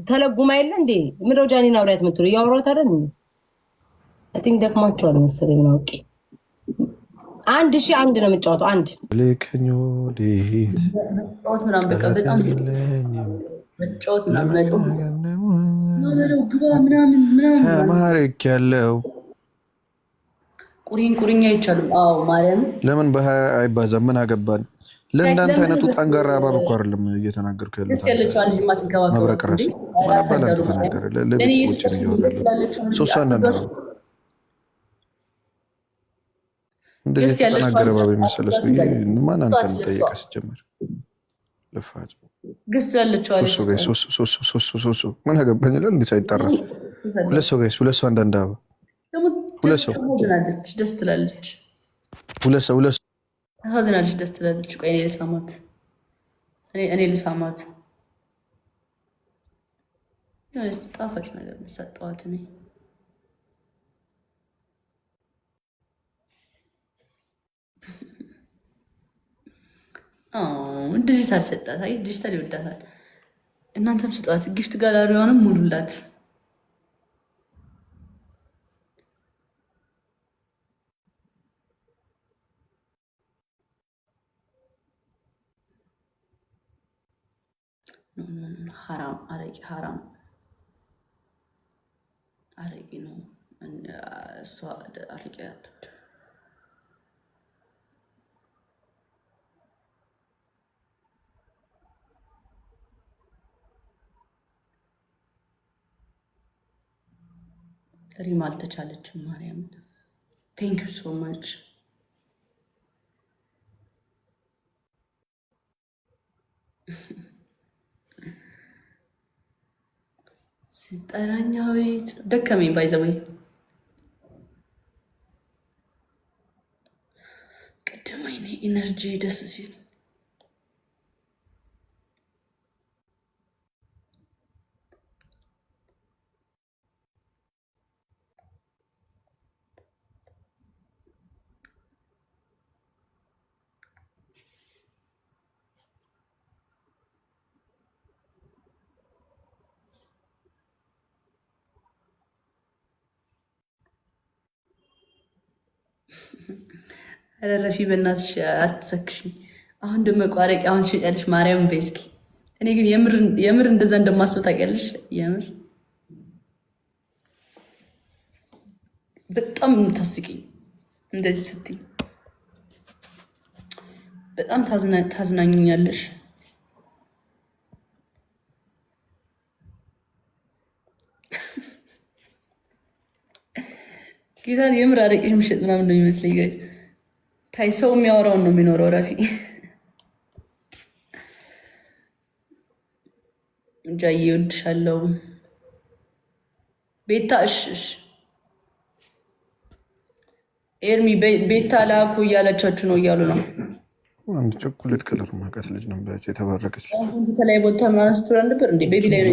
ተለጉማ የለ እንዴ ምድው ጃኒን አውሪያት ምትሉ ያወራው ታደን አይ ቲንክ ደክማቸዋል መሰለኝ ነው። ኦኬ 1001 ነው የምጫወተው። አንድ ልከኞ ዲት መጫወት ምናምን በቃ በጣም መጫወት ምናምን ግባ ምናምን ተማርክ ያለው ቁሪኛ አይቻልም። አዎ ማርያም ለምን በሀያ አይባዛም? ምን አገባን? ለእንዳንተ አይነቱ ጠንጋራ እባብ እኮ አይደለም እየተናገርኩ ያለው። ደስ ያለችው አንድ ጅማት እንከባከብ መብረቅ ራስ ማባላንተ ተናገረ ለቤተሰቦችን እያወራለሁ ሶስት አንዳንድ ነው እንደዚህ የተናገረ እባብ የመሰለ ሰውዬ ማን አንተን ጠየቀ? ሲጀመር ልፋጭ ደስ ያለችው አለች ሶስት ምን አገባኝ ይላል እንዴ ሳይጠራ ሁለት ሰው ጋይስ ሁለት ሰው አንዳንድ አበባ ሁለት ሰው ደስ ትላለች። ሁለት ሰው ታዝናለች፣ ደስ ትላለች። ቆይ እኔ ልሳማት ጣፋጭ ነገር ሰጠዋት። እኔ ዲጂታል ሰጣት። አይ ዲጂታል ይወዳታል። እናንተም ስጧት። ጊፍት ጋላሪዋንም ሙሉላት። ሐራም አረቂ ነው። እሷ አረቂ አትወድ። ሪም አልተቻለችም። ማርያም ቴንክ ዩ ሶ ማች። ስጠራኛ ቤት ደከመኝ። ባይዘወይ ቅድም አይኔ ኢነርጂ ደስ ሲል ረፊ በእናትሽ አትሰክሽኝ። አሁን እንደመቋረቅ አሁን ትሸጫለሽ። ማርያም በይ እስኪ። እኔ ግን የምር እንደዛ እንደማስብ ታውቂያለሽ። የምር በጣም የምታስቂኝ እንደዚህ ስትይ በጣም ታዝናኝኛለሽ። ጌታን የምር አረቄሽ ምሽጥ ምናምን ነው የሚመስለኝ ጋይዝ። ታይ ሰው የሚያወራውን ነው የሚኖረው። ረፊ ጃዬ እወድሻለሁ። ቤታ እሽሽ ኤርሚ ቤታ ላኩ እያለቻችሁ ነው እያሉ ነው። አንድ ቸኮሌት ከለር ማቀስ ልጅ ነበረች የተባረከች። ከላይ ቦታ ምናምን ስትሆን ነበር እንዴ ቤቢ ላይ ነው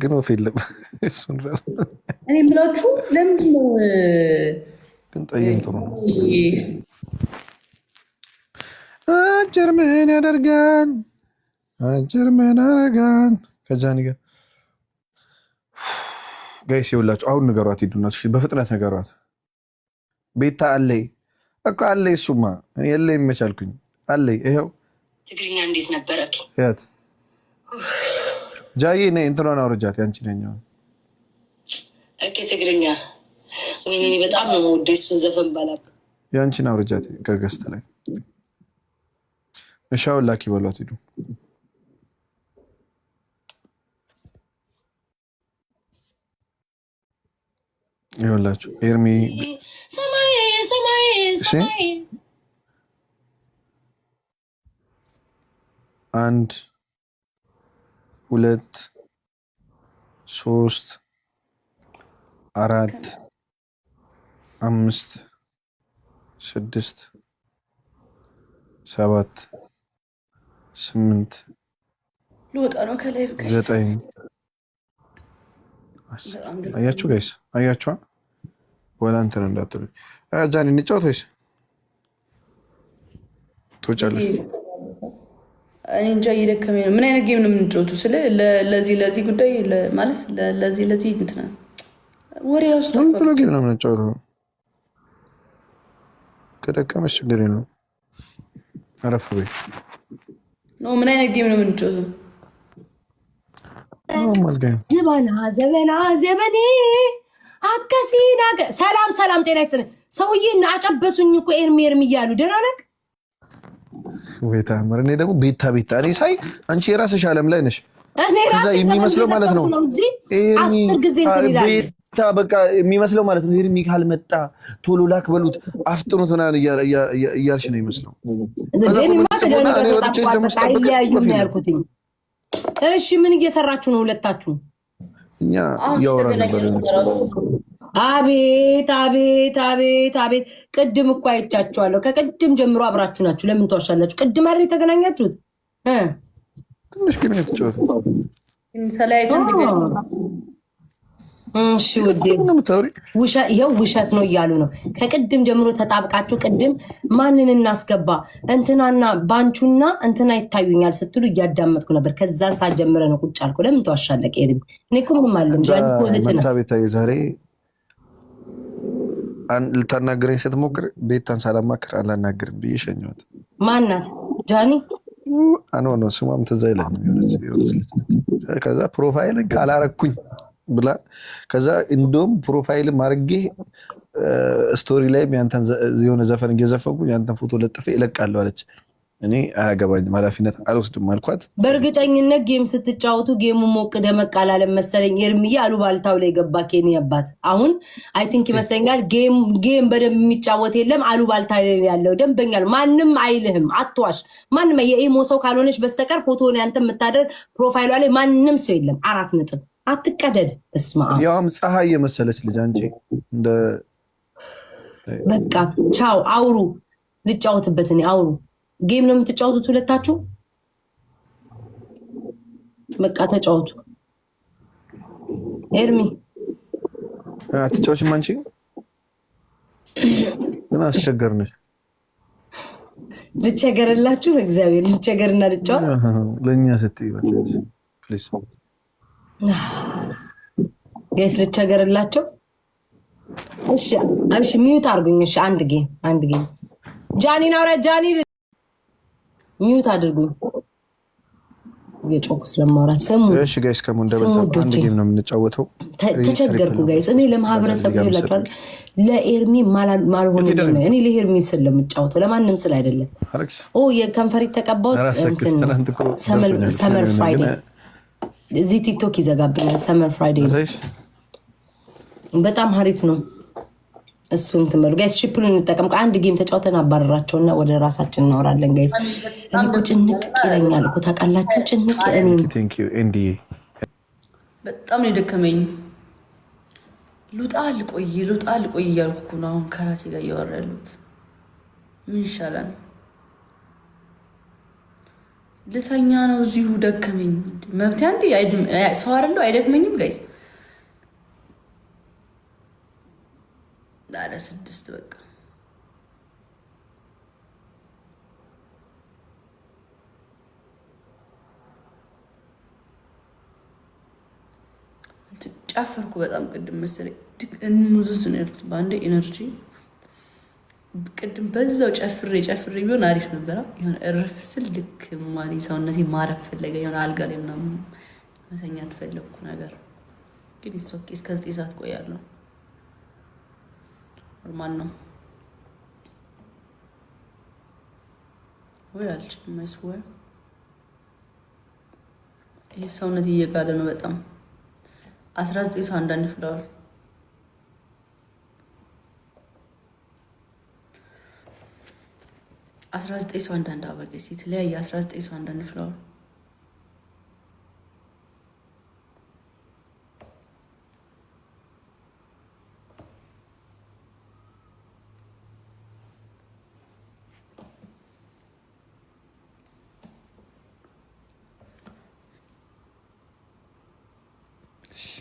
ግን ወፍ የለም። እኔ የምላችሁ ለምንድን ነው ግን ጠይም ጥሩ ነው። አጭር ምን ያደርጋን ከጃኒ ጋር ጋይስ ይኸውላችሁ አሁን ንገሯት፣ ሂዱና በፍጥነት ንገሯት። ቤታ አለይ እኮ አለይ። እሱማ እኔ የለኝ መቻልኩኝ አለይ። ይኸው ትግርኛ እንዴት ነበረክ? ያት ጃዬ ነይ እንትኗን አውርጃት። ያንቺ ነኝ ኦኬ ትግርኛ ወይኔ በጣም ነው የምወደው እሱን ዘፈን ባላቅ። ያንቺን አውርጃት ከገስት ላይ እሻውን ላኪ በሏት። ሂዱ ይኸውላችሁ ኤርሚ ሰማይ አንድ 2 3 4 5 6 7 8 ልወጣ ነው ከላይ 9 አያችሁ ጋይስ አያችኋ? ወላ እንትን እንዳትሉ ጃኒ እንጫወት ወይስ ትወጫለሽ? እኔ እንጃ እየደከመኝ ነው። ምን አይነት ጌም ነው የምንጫወቱ? ስለ ለዚህ ጉዳይ ማለት ለዚህ እንትና ወሬ ራሱ ጠፋ። ጌም ነው የምንጫወተው። ከደከመሽ ችግር የለውም። አረፍ በይ። ምን አይነት ጌም ነው የምንጫወተው? ዘበኔ አከሲና ሰላም ጤና ይስጥልኝ። ሰውዬ አጨበሱኝ እኮ ኤርሜርም እያሉ ደህና ነህ ወይ? ታምር። እኔ ደግሞ ቤታ እኔ ሳይ አንቺ የራስሽ ዓለም ላይ ነሽ። ከዛ የሚመስለው ማለት ነው ቤታ በቃ የሚመስለው ማለት ነው ኤርሚ ካልመጣ ቶሎ ላክ በሉት አፍጥኑት ምናምን እያልሽ ነው ይመስለው። እሺ ምን እየሰራችሁ ነው ሁለታችሁ? እኛ እያወራን ነበር። አቤት ቅድም እኮ አይቻችኋለሁ። ከቅድም ጀምሮ አብራችሁ ናችሁ። ለምን ተዋሻላችሁ? ቅድም አይደል የተገናኛችሁት? ትንሽ ግን የተጫወቱ እሺ ውዴ፣ ይኸው ውሸት ነው እያሉ ነው። ከቅድም ጀምሮ ተጣብቃችሁ ቅድም ማንን እናስገባ እንትናና ባንቹና እንትና ይታዩኛል ስትሉ እያዳመጥኩ ነበር። ከዛን ሰዓት ጀምረ ነው ቁጭ አልኩ። ለምን ተዋሻለህ? ኤርሚ እኔ እኮ ምንም አለም ዛሬ ልታናገረኝ ስትሞክር ቤታን ሳላማክር አላናግርም ብዬ ሸኘኋት። ማናት? ጃኒ ነው ስሟም ትዝ አይለኝም። ከዛ ፕሮፋይልን ካላረኩኝ ብላ ከዛ እንደውም ፕሮፋይልም አድርጌ ስቶሪ ላይ የሆነ ዘፈን እየዘፈንኩኝ ያንተን ፎቶ ለጥፌ እለቃለሁ አለች። እኔ አያገባኝም ኃላፊነት አልወስድም አልኳት። በእርግጠኝነት ጌም ስትጫወቱ ጌሙ ሞቅ ደመቅ አላለም መሰለኝ። ኤርሚዬ አሉባልታው ላይ ገባ። ኬኒ አባት አሁን አይ ቲንክ ይመስለኛል ጌም በደንብ የሚጫወት የለም አሉባልታ ላይ ያለው ደንበኛል። ማንም አይልህም፣ አትዋሽ። ማንም የኢሞ ሰው ካልሆነች በስተቀር ፎቶን ያንተ የምታደርግ ፕሮፋይሏ ላይ ማንም ሰው የለም። 4 ነጥብ። አትቀደድ። እስማ ያውም ፀሐይ የመሰለች ልጅ አንቺ እንደ በቃ ቻው። አውሩ፣ ልጫወትበት። እኔ አውሩ። ጌም ነው የምትጫወቱት ሁለታችሁ? በቃ ተጫወቱ። ኤርሚ አትጫወችም አንቺ? ምን አስቸገርንሽ? ልቸገርላችሁ? እግዚአብሔር ልቸገርና ልጫወት ለእኛ ስትይ ፕሊዝ ጋይስ ልቸገርላቸው። እሺ ሚዩት አድርጉኝ። እሺ አንድ ጌም ጃኒ ናውራ ጃኒ ሚዩት አድርጉኝ። የጮኩ ስለማውራት ሰሙ። እሺ ጋይስ አንድ ጌም ነው የምንጫወተው። ተቸገርኩ ጋይስ። እኔ ለማህበረሰቡ ይላችኋል። ለኤርሚ ማልሆነ እኔ ለኤርሚ ስል ለምጫወተው ለማንም ስል አይደለም። የከንፈሪ ተቀባው ሰመር ፍራይዴ እዚህ ቲክቶክ ይዘጋብኛል። ሰመር ፍራይዴ በጣም ሀሪፍ ነው። እሱን ትመሩ ጋይስ። ሽፕሉን እንጠቀም። አንድ ጌም ተጫውተን አባረራቸውና ወደ ራሳችን እናወራለን ጋይስ። እኔ እኮ ጭንቅ ይለኛል እኮ ታውቃላችሁ። ጭንቅ በጣም ነው የደከመኝ። ልውጣ ልቆይ እያልኩ ነው አሁን ከራሴ ጋር እያወራ ያሉት። ምን ይሻላል? ልተኛ ነው እዚሁ። ደከመኝ። መብት አንዴ ሰው አይደለሁ አይደክመኝም ጋይስ። ዳረ 6 በቃ ጨፈርኩ በጣም ቅድም መሰለኝ። ሙዙዝ ነው ያልኩት በአንዴ ኢነርጂ። ቅድም በዛው ጨፍሬ ቢሆን አሪፍ ነበረ። የሆነ እረፍ ስል ልክ ማን ሰውነቴ ማረፍ ፈለገ። የሆነ አልጋ ላይ ምናምን መተኛት ፈለግኩ ነገር ግን እስኪ እስከ 9 ሰዓት ቆያለሁ። ኖርማል ነው ወይ? አልችልም። አይስወር ይህ ሰውነት እየጋለ ነው በጣም። 19 ሰው አንዳንድ ፍላወር 19 ሰው አንዳንድ አበባ የተለያየ 19 ሰው አንዳንድ ፍላወር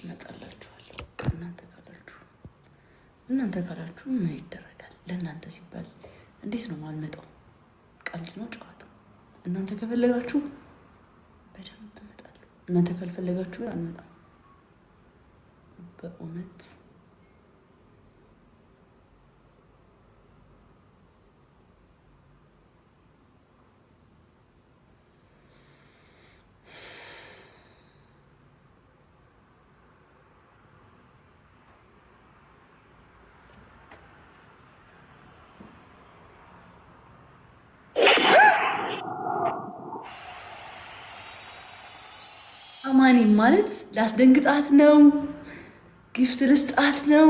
እመጣላችኋለሁ። እናንተ ካላችሁ ምን ይደረጋል? ለእናንተ ሲባል እንዴት ነው ማልመጣው? ቀልድ ነው ጨዋታ። እናንተ ከፈለጋችሁ በደንብ እመጣለሁ። እናንተ ካልፈለጋችሁ አልመጣም። በእውነት አማኒ ማለት ላስደንግጣት ነው? ጊፍት ልስጣት ነው?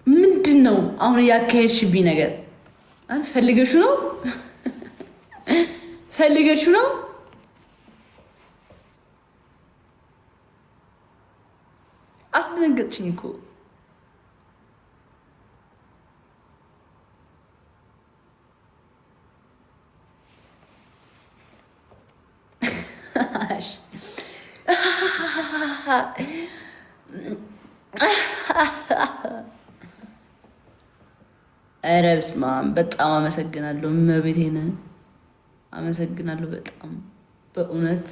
ምንድን ነው አሁን ያካሄድሽብኝ ነገር? አንተ ፈልገሽው ነው? ፈልገሽው ነው? አስደነገጥሽኝ እኮ። ኧረ በስመ አብ በጣም አመሰግናለሁ። እመቤቴን አመሰግናለሁ በጣም በእውነት።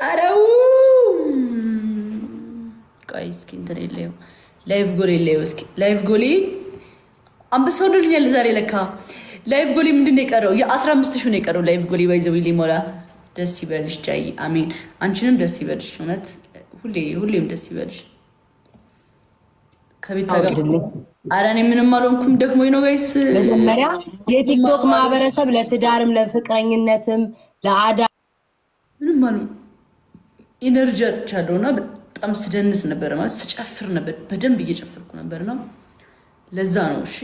አረው ቆይ እስኪ እንትን የለየው ላይቭ ጎሌ የለየው እስኪ ላይቭ ጎሌ አንበሳ ወዶልኛል ዛሬ ለካ። ላይቭ ጎሌ ምንድን ነው የቀረው? የ15 ሺህ ነው የቀረው ላይቭ ጎሌ ባይዘው ሊሞላ። ደስ ይበልሽ ጃይ፣ አሜን። አንቺንም ደስ ይበልሽ እውነት፣ ሁሌም ደስ ይበልሽ። ከቤት ጋር ኧረ እኔ ምንም አልሆንኩም፣ ደክሞኝ ነው ጋይስ። መጀመሪያ የቲክቶክ ማህበረሰብ ለትዳርም ለፍቅረኝነትም ለአዳ ምንም አልሆን ኢነርጂ አጥቻለሁ እና በጣም ስደንስ ነበር ማለት ስጨፍር ነበር፣ በደንብ እየጨፈርኩ ነበር ነው ለዛ ነው። እሺ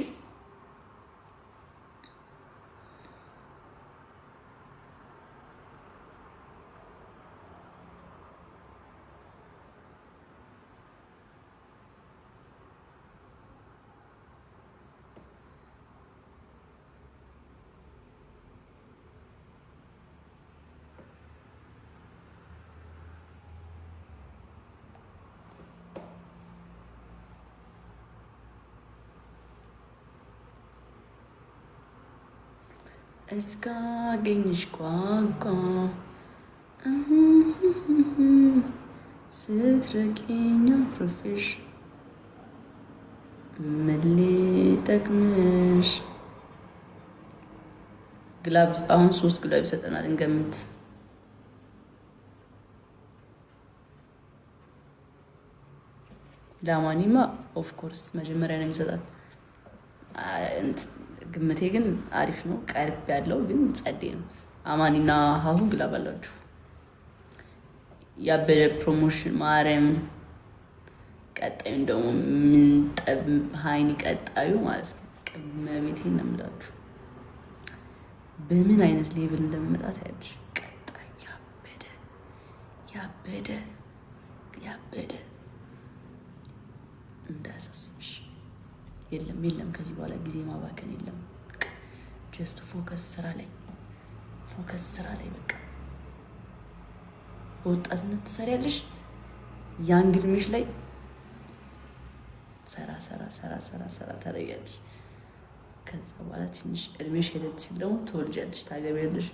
እስካገኝሽ ጓጓ ስትርቂኝ አኩርፍሽ ምን ሊጠቅምሽ? ግላብ አሁን 3 ግላብ ይሰጠናል እንገምት። ላማኒማ ኦፍኮርስ መጀመሪያ ነው የሚሰጣት። ግምቴ ግን አሪፍ ነው። ቀርብ ያለው ግን ጸዴ ነው። አማኒና ሀሁ ግላብ አላችሁ። ያበደ ፕሮሞሽን ማርያም። ቀጣዩን ደግሞ ምን ጠብ ሀይኒ ቀጣዩ ማለት ነው። ቅመቤቴ ነው የምላችሁ በምን አይነት ሌብል እንደምመጣት ያለሽ። ቀጣይ ያበደ እንዳያሳስብሽ። የለም ከዚህ በኋላ ጊዜ ማባከን የለም። ጀስት ፎከስ ስራ ላይ በቃ በወጣትነት ትሰሪያለሽ። ያን ግድሜሽ ላይ ሰራ ታደርጊያለሽ። ከዛ በኋላ ትንሽ እድሜሽ ሄደት ሲል ደግሞ ትወልጃለሽ፣ ታገቢያለሽ።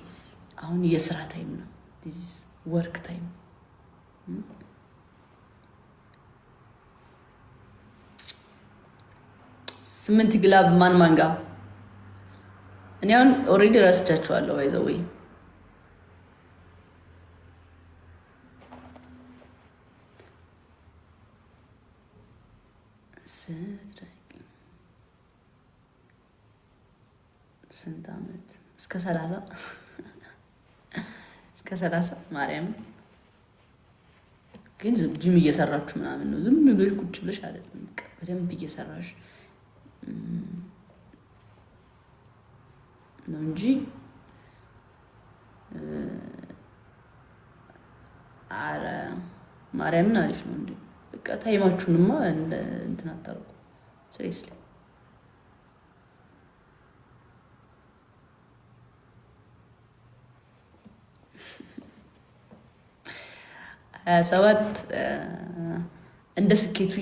አሁን የስራ ታይም ነው። ዲስ ኢዝ ወርክ ታይም። ስምንት ግላብ ማን ጋር እኔ አሁን ኦልሬዲ ረስቻቸዋለሁ። ባይዘው ወይ ስንት ዓመት እስከ 30 ማርያም ግን ጅም እየሰራችሁ ምናምን ነው። ዝም ብለሽ ቁጭ ብለሽ አይደለም፣ በደንብ እየሰራሽ ነው እንጂ አረ ማርያምን አሪፍ ነው እንዴ! በቃ ታይማችሁንማ እንትን አታርጉ። ሲሪየስሊ 27 እንደ ስኬቱ